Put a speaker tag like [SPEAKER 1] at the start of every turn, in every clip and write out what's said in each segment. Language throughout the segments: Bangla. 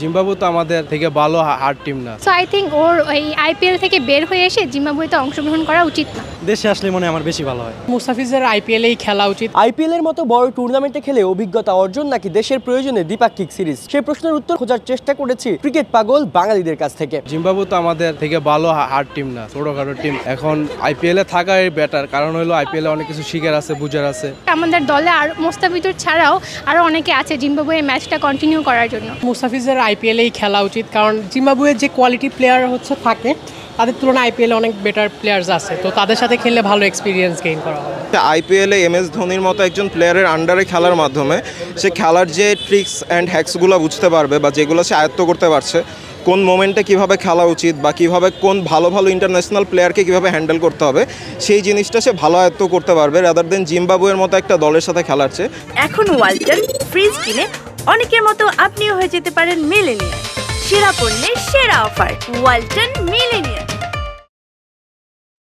[SPEAKER 1] জিম্বাবুয়ে তো আমাদের থেকে ভালো হার্ড টিম না।
[SPEAKER 2] সো আই থিঙ্ক ওর এই আইপিএল থেকে বের হয়ে এসে জিম্বাবুয়েতে অংশগ্রহণ করা উচিত না।
[SPEAKER 1] দেশে আসলে মনে আমার বেশি ভালো হয়।
[SPEAKER 3] মুস্তাফিজের আইপিএলেই খেলা উচিত।
[SPEAKER 4] আইপিএলের মতো বড় টুর্নামেন্টে খেলে অভিজ্ঞতা অর্জন নাকি দেশের প্রয়োজনে দ্বিপাক্ষিক সিরিজ, সেই প্রশ্নের উত্তর খোঁজার চেষ্টা করেছি ক্রিকেট পাগল বাঙালিদের কাছ থেকে।
[SPEAKER 1] জিম্বাবুয়ে তো আমাদের থেকে ভালো হার্ড টিম না, ছোটখাটো টিম। এখন আইপিএলে থাকাই বেটার, কারণ হলো আইপিএলে অনেক কিছু শিখার আছে, বুঝার আছে।
[SPEAKER 2] আমাদের দলে আর মুস্তাফিজুর ছাড়াও আরো অনেকে আছে জিম্বাবুয়ের ম্যাচটা কন্টিনিউ করার জন্য।
[SPEAKER 3] মুস্তাফিজের আইপিএলেই খেলা উচিত, কারণ জিম্বাবুয়ের যে কোয়ালিটি প্লেয়ার থাকে তাদের তুলনায় আইপিএলে অনেক বেটার প্লেয়ার্স আছে, তো তাদের সাথে খেললে ভালো এক্সপিরিয়েন্স গেইন করা হবে।
[SPEAKER 5] আইপিএলে এমএস ধোনির মতো একজন প্লেয়ারের আন্ডারে খেলার মাধ্যমে সে খেলার যে ট্রিক্স অ্যান্ড হ্যাক্সগুলো বুঝতে পারবে বা যেগুলো সে আয়ত্ত করতে পারছে, কোন মোমেন্টে কিভাবে খেলা উচিত বা কিভাবে কোন ভালো ভালো ইন্টারন্যাশনাল প্লেয়ারকে কিভাবে হ্যান্ডেল করতে হবে, সেই জিনিসটা সে ভালো আয়ত্ত করতে পারবে রাদার দেন জিম্বাবুয়ের মতো একটা দলের সাথে খেলার চেয়ে।
[SPEAKER 6] এখন ওয়ালটন ফ্রিজ কিনে অনেকের মতো আপনিও হয়ে যেতে পারেন মিলেনিয়ার। সেরা পণ্যের সেরা অফার, ওয়ালটন মিলেনিয়ার।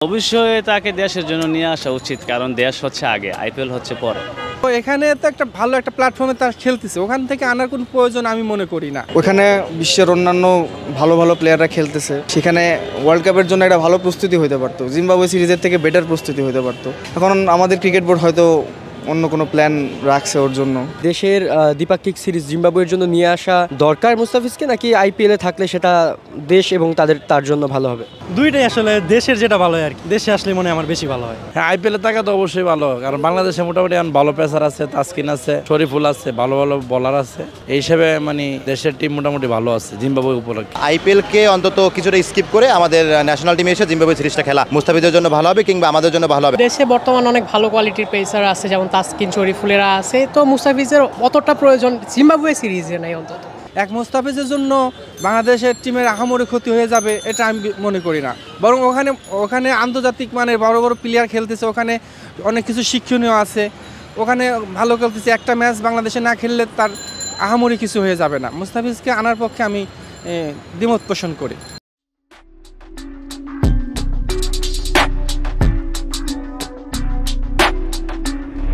[SPEAKER 7] অবশ্যই তাকে দেশের জন্য নিয়ে আসা উচিত, কারণ দেশ হচ্ছে আগে, আইপিএল হচ্ছে পরে।
[SPEAKER 1] তো এখানে তো একটা ভালো একটা প্ল্যাটফর্মে তার খেলতেছে, ওখান থেকে আনার কোনো প্রয়োজন আমি মনে করি না।
[SPEAKER 8] ওখানে বিশ্বের অন্যান্য ভালো ভালো প্লেয়াররা খেলতেছে, সেখানে ওয়ার্ল্ড কাপের জন্য একটা ভালো প্রস্তুতি হতে পারতো, জিম্বাবুয়ে সিরিজের থেকে বেটার প্রস্তুতি হতে পারতো। এখন আমাদের ক্রিকেট বোর্ড হয়তো অন্য কোনো প্ল্যান রাখছে ওর জন্য।
[SPEAKER 4] দেশের দ্বিপাক্ষিক সিরিজ জিম্বাবুয়ের জন্য নিয়ে আসা দরকার মুস্তাফিজকে, নাকি আইপিএলে থাকলে সেটা দেশ এবং তার জন্য ভালো হবে?
[SPEAKER 1] দুইটাই আসলে, দেশের যেটা ভালো হয় আর কি, দেশে আসলে মনে আমার বেশি ভালো হয়।
[SPEAKER 9] হ্যাঁ, আইপিএলে থাকা তো অবশ্যই ভালো, কারণ বাংলাদেশে মোটামুটি ভালো পেসার আছে, তাসকিন আছে, শরীফুল আছে, ভালো ভালো বলার আছে। এই হিসেবে মানে দেশের টিম মোটামুটি ভালো আছে জিম্বাবুয়ে উপলক্ষে।
[SPEAKER 10] আইপিএলকে অন্তত কিছুটা স্কিপ করে আমাদের ন্যাশনাল টিমে এসে জিম্বাবুয়ে সিরিজটা খেলা মুস্তাফিজের জন্য ভালো হবে, কিংবা আমাদের জন্য ভালো হবে।
[SPEAKER 3] দেশে বর্তমান অনেক ভালো কোয়ালিটির পেসার আছে, যেমন তাসকিন, শরীফুলেরা আছে, তো মুস্তাফিজের অতটা প্রয়োজন জিম্বাবুয়ে সিরিজে নাই। অন্তত
[SPEAKER 1] এক মুস্তাফিজের জন্য বাংলাদেশের টিমের আহামরি ক্ষতি হয়ে যাবে এটা আমি মনে করি না, বরং ওখানে আন্তর্জাতিক মানের বড় বড় প্লেয়ার খেলতেছে, ওখানে অনেক কিছু শিক্ষণীয় আছে, ওখানে ভালো খেলতেছে। একটা ম্যাচ বাংলাদেশে না খেললে তার আহামরি কিছু হয়ে যাবে না। মুস্তাফিজকে আনার পক্ষে আমি দ্বিমত পোষণ করি।